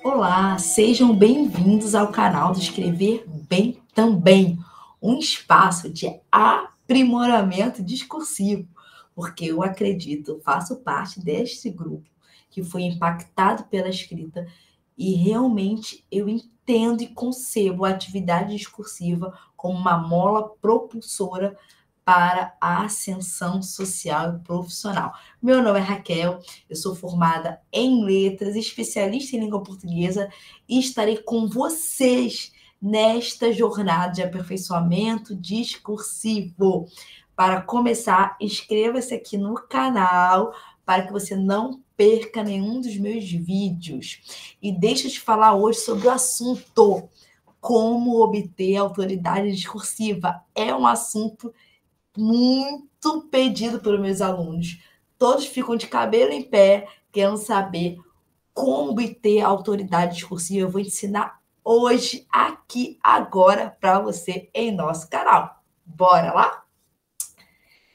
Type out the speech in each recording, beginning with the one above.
Olá, sejam bem-vindos ao canal do Escrever Bem Também, um espaço de aprimoramento discursivo, porque eu acredito, faço parte deste grupo que foi impactado pela escrita e realmente eu entendo e concebo a atividade discursiva como uma mola propulsora para a ascensão social e profissional. Meu nome é Raquel, eu sou formada em letras, especialista em língua portuguesa e estarei com vocês nesta jornada de aperfeiçoamento discursivo. Para começar, inscreva-se aqui no canal para que você não perca nenhum dos meus vídeos. E deixa eu te falar hoje sobre o assunto como obter autoridade discursiva. É um assunto muito pedido pelos meus alunos. Todos ficam de cabelo em pé, querendo saber como obter a autoridade discursiva. Eu vou ensinar hoje, aqui, agora, para você em nosso canal. Bora lá?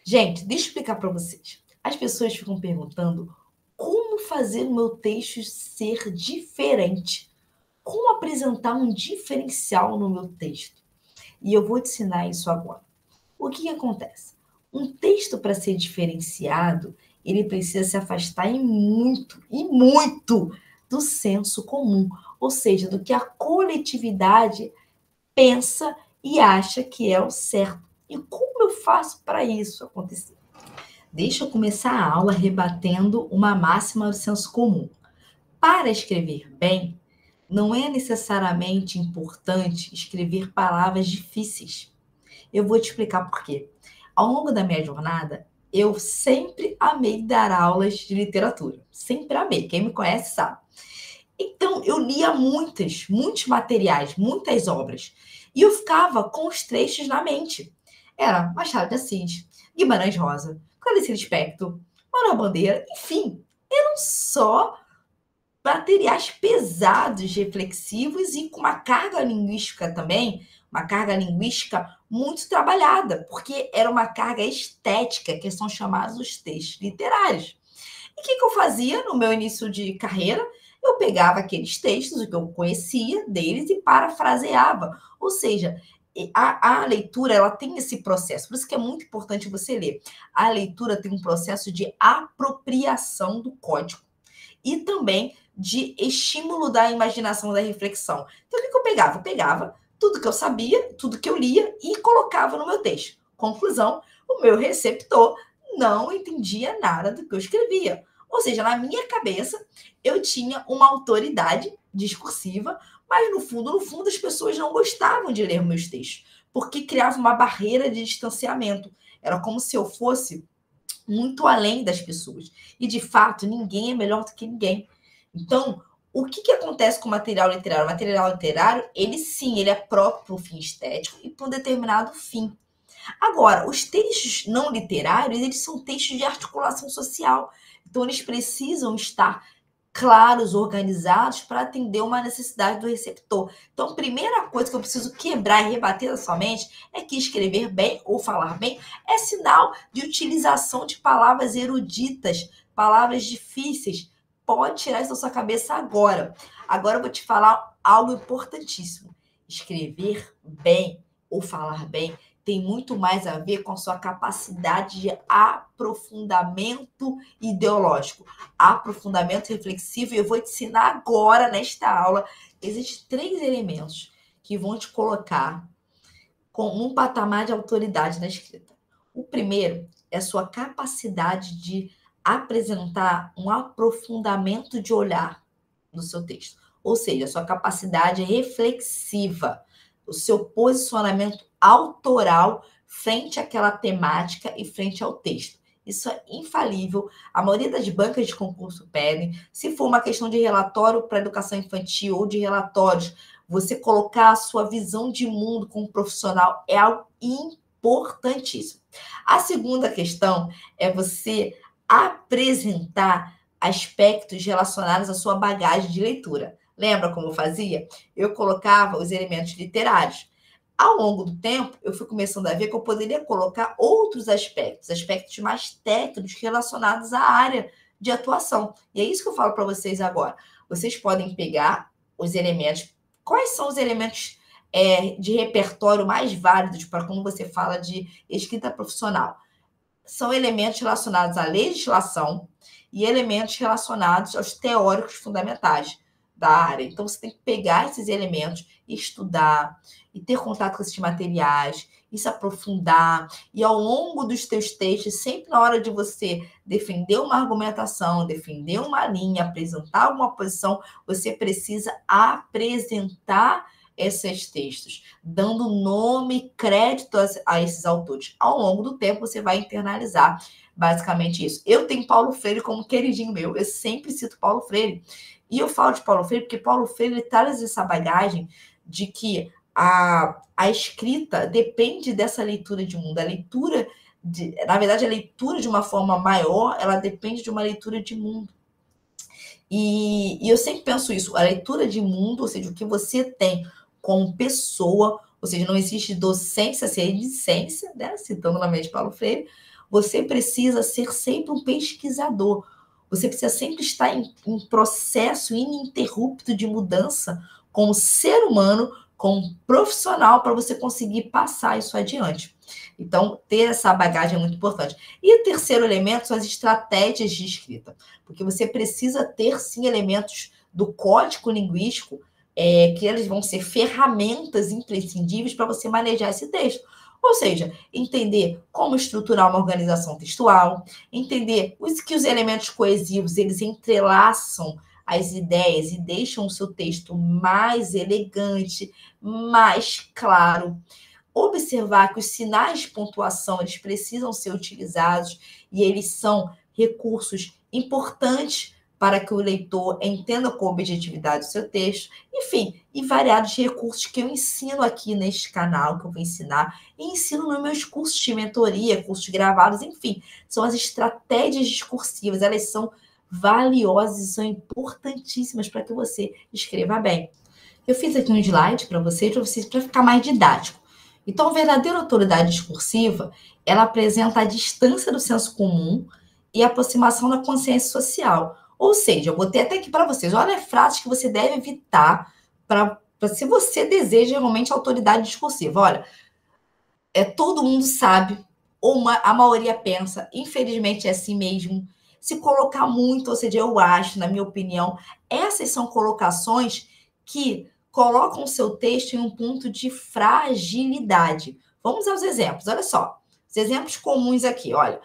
Gente, deixa eu explicar para vocês. As pessoas ficam perguntando como fazer o meu texto ser diferente. Como apresentar um diferencial no meu texto. E eu vou te ensinar isso agora. O que acontece? Um texto, para ser diferenciado, ele precisa se afastar em muito, e muito, do senso comum, ou seja, do que a coletividade pensa e acha que é o certo. E como eu faço para isso acontecer? Deixa eu começar a aula rebatendo uma máxima do senso comum. Para escrever bem, não é necessariamente importante escrever palavras difíceis. Eu vou te explicar por quê. Ao longo da minha jornada, eu sempre amei dar aulas de literatura. Sempre amei. Quem me conhece sabe. Então, eu lia muitos materiais, muitas obras. E eu ficava com os trechos na mente. Era Machado de Assis, Guimarães Rosa, Clarice Lispector, Manuel Bandeira, enfim, eram só materiais pesados, reflexivos e com uma carga linguística também, uma carga linguística muito trabalhada, porque era uma carga estética, que são chamados os textos literários. E o que eu fazia no meu início de carreira? Eu pegava aqueles textos, o que eu conhecia deles, e parafraseava. Ou seja, a leitura ela tem esse processo, por isso que é muito importante você ler. A leitura tem um processo de apropriação do código e também de estímulo da imaginação, da reflexão. Então, o que eu pegava? Eu pegava tudo que eu sabia, tudo que eu lia e colocava no meu texto. Conclusão, o meu receptor não entendia nada do que eu escrevia. Ou seja, na minha cabeça, eu tinha uma autoridade discursiva, mas no fundo, as pessoas não gostavam de ler meus textos, porque criava uma barreira de distanciamento. Era como se eu fosse muito além das pessoas. E, de fato, ninguém é melhor do que ninguém. Então, o que acontece com o material literário? O material literário, ele sim, ele é próprio para um fim estético e para um determinado fim. Agora, os textos não literários, eles são textos de articulação social. Então, eles precisam estar claros, organizados, para atender uma necessidade do receptor. Então, a primeira coisa que eu preciso quebrar e rebater na sua mente é que escrever bem ou falar bem é sinal de utilização de palavras eruditas, palavras difíceis. Pode tirar isso da sua cabeça agora. Agora eu vou te falar algo importantíssimo. Escrever bem ou falar bem tem muito mais a ver com a sua capacidade de aprofundamento ideológico, aprofundamento reflexivo. E eu vou te ensinar agora, nesta aula, existem 3 elementos que vão te colocar com um patamar de autoridade na escrita. O primeiro é a sua capacidade de apresentar um aprofundamento de olhar no seu texto, ou seja, a sua capacidade reflexiva, o seu posicionamento autoral frente àquela temática e frente ao texto. Isso é infalível. A maioria das bancas de concurso pedem. Se for uma questão de relatório para educação infantil ou de relatórios, você colocar a sua visão de mundo como profissional é algo importantíssimo. A segunda questão é você apresentar aspectos relacionados à sua bagagem de leitura. Lembra como eu fazia? Eu colocava os elementos literários. Ao longo do tempo, eu fui começando a ver que eu poderia colocar outros aspectos, aspectos mais técnicos relacionados à área de atuação. E é isso que eu falo para vocês agora. vocês podem pegar os elementos. Quais são os elementos de repertório mais válidos para quando você fala de escrita profissional? São elementos relacionados à legislação e elementos relacionados aos teóricos fundamentais da área. Então, você tem que pegar esses elementos e estudar, e ter contato com esses materiais, e se aprofundar. E ao longo dos teus textos, sempre na hora de você defender uma argumentação, defender uma linha, apresentar alguma posição, você precisa apresentar esses textos, dando nome e crédito a esses autores. Ao longo do tempo, você vai internalizar basicamente isso. Eu tenho Paulo Freire como queridinho meu, eu sempre cito Paulo Freire. E eu falo de Paulo Freire porque Paulo Freire ele traz essa bagagem de que a escrita depende dessa leitura de mundo. A leitura, na verdade, a leitura de uma forma maior, ela depende de uma leitura de mundo. E eu sempre penso isso, a leitura de mundo, ou seja, o que você tem como pessoa, ou seja, não existe docência sem discência, né? Citando novamente Paulo Freire, você precisa ser sempre um pesquisador, você precisa sempre estar em processo ininterrupto de mudança como ser humano, como profissional, para você conseguir passar isso adiante. Então, ter essa bagagem é muito importante. E o terceiro elemento são as estratégias de escrita, porque você precisa ter, sim, elementos do código linguístico, que eles vão ser ferramentas imprescindíveis para você manejar esse texto. Ou seja, entender como estruturar uma organização textual, entender que os elementos coesivos, eles entrelaçam as ideias e deixam o seu texto mais elegante, mais claro. Observar que os sinais de pontuação, eles precisam ser utilizados e eles são recursos importantes para que o leitor entenda com objetividade o seu texto, enfim, e variados recursos que eu ensino aqui neste canal, que eu vou ensinar, e ensino nos meus cursos de mentoria, cursos gravados, enfim, são as estratégias discursivas, elas são valiosas e são importantíssimas para que você escreva bem. Eu fiz aqui um slide para vocês, para ficar mais didático. Então, a verdadeira autoridade discursiva, ela apresenta a distância do senso comum e a aproximação da consciência social. Ou seja, eu botei até aqui para vocês, olha as frases que você deve evitar para se você deseja realmente autoridade discursiva. Olha, todo mundo sabe, ou a maioria pensa, infelizmente é assim mesmo. Se colocar muito, ou seja, eu acho, na minha opinião, essas são colocações que colocam o seu texto em um ponto de fragilidade. Vamos aos exemplos, olha só. Os exemplos comuns aqui, olha.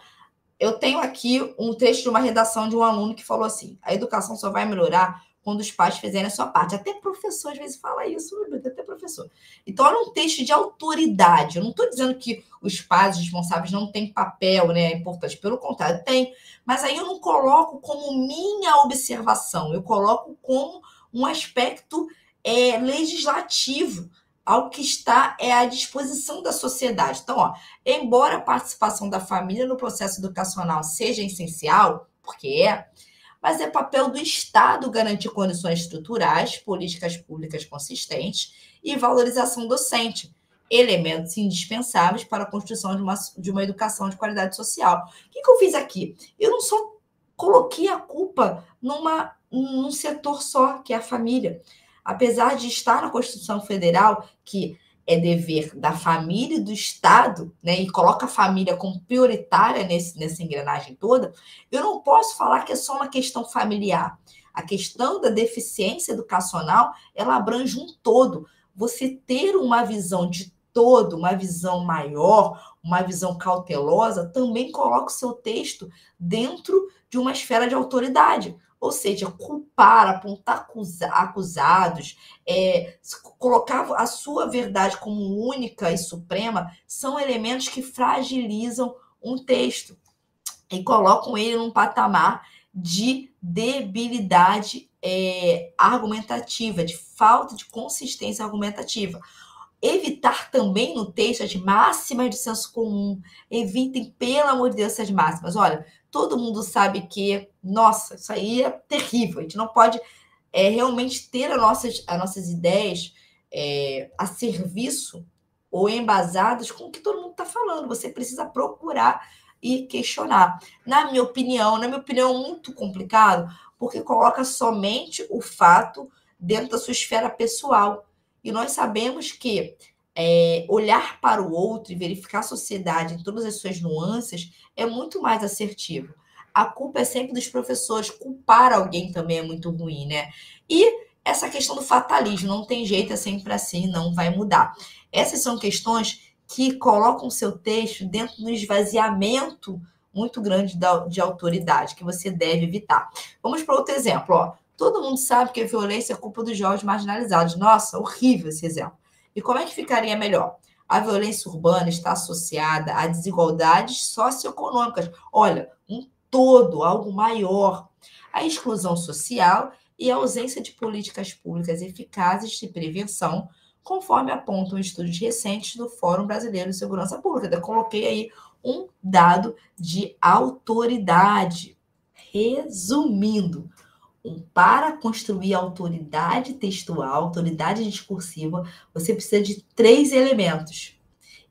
Eu tenho aqui um trecho de uma redação de um aluno que falou assim: a educação só vai melhorar quando os pais fizerem a sua parte. Até professor às vezes fala isso, até professor. Então, olha um texto de autoridade. Eu não estou dizendo que os pais responsáveis não têm papel, né? É importante, pelo contrário, tem. Mas aí eu não coloco como minha observação, eu coloco como um aspecto legislativo, ao que está à disposição da sociedade. Então, ó, embora a participação da família no processo educacional seja essencial, porque mas é papel do Estado garantir condições estruturais, políticas públicas consistentes e valorização docente, elementos indispensáveis para a construção de uma educação de qualidade social. O que eu fiz aqui? Eu não só coloquei a culpa num setor só, que é a família. Apesar de estar na Constituição Federal, que é dever da família e do Estado, né, e coloca a família como prioritária nessa engrenagem toda, eu não posso falar que é só uma questão familiar. A questão da deficiência educacional, ela abrange um todo. Você ter uma visão de todo, uma visão maior, uma visão cautelosa, também coloca o seu texto dentro de uma esfera de autoridade. Ou seja, culpar, apontar acusados, colocar a sua verdade como única e suprema, são elementos que fragilizam um texto e colocam ele num patamar de debilidade argumentativa, de falta de consistência argumentativa. Evitar também no texto as máximas de senso comum. Evitem, pelo amor de Deus, essas máximas. Olha, todo mundo sabe que, nossa, isso aí é terrível. A gente não pode realmente ter as nossas ideias a serviço ou embasadas com o que todo mundo está falando. Você precisa procurar e questionar. Na minha opinião, muito complicado, porque coloca somente o fato dentro da sua esfera pessoal. E nós sabemos que olhar para o outro e verificar a sociedade em todas as suas nuances é muito mais assertivo. A culpa é sempre dos professores, culpar alguém também é muito ruim, né? E essa questão do fatalismo, não tem jeito, é sempre assim, não vai mudar. Essas são questões que colocam o seu texto dentro do esvaziamento muito grande de autoridade, que você deve evitar. Vamos para outro exemplo, ó. Todo mundo sabe que a violência é culpa dos jovens marginalizados. Nossa, horrível esse exemplo. E como é que ficaria melhor? A violência urbana está associada a desigualdades socioeconômicas. Olha, um todo, algo maior. A exclusão social e a ausência de políticas públicas eficazes de prevenção, conforme apontam estudos recentes do Fórum Brasileiro de Segurança Pública. Eu coloquei aí um dado de autoridade. Resumindo, para construir autoridade textual, autoridade discursiva, você precisa de 3 elementos.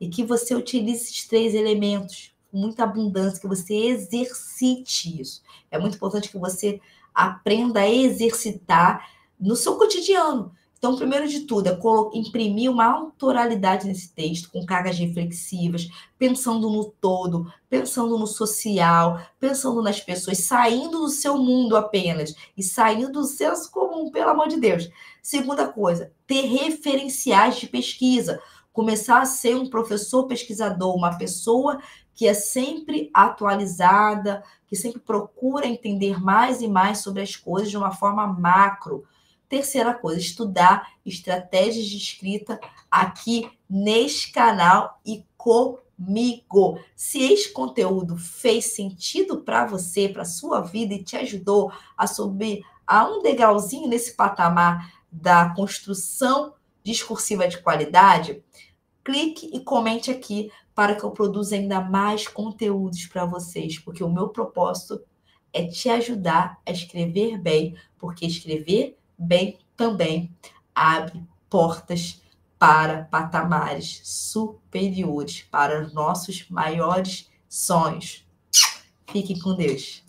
E que você utilize esses 3 elementos com muita abundância, que você exercite isso. É muito importante que você aprenda a exercitar no seu cotidiano. Então, primeiro de tudo, é imprimir uma autoralidade nesse texto, com cargas reflexivas, pensando no todo, pensando no social, pensando nas pessoas, saindo do seu mundo apenas e saindo do senso comum, pelo amor de Deus. Segunda coisa, ter referenciais de pesquisa, começar a ser um professor pesquisador, uma pessoa que é sempre atualizada, que sempre procura entender mais e mais sobre as coisas de uma forma macro. Terceira coisa, estudar estratégias de escrita aqui neste canal e comigo. Se este conteúdo fez sentido para você, para a sua vida e te ajudou a subir a um degrauzinho nesse patamar da construção discursiva de qualidade, clique e comente aqui para que eu produza ainda mais conteúdos para vocês, porque o meu propósito é te ajudar a escrever bem, porque escrever bem também abre portas para patamares superiores, para os nossos maiores sonhos. Fiquem com Deus.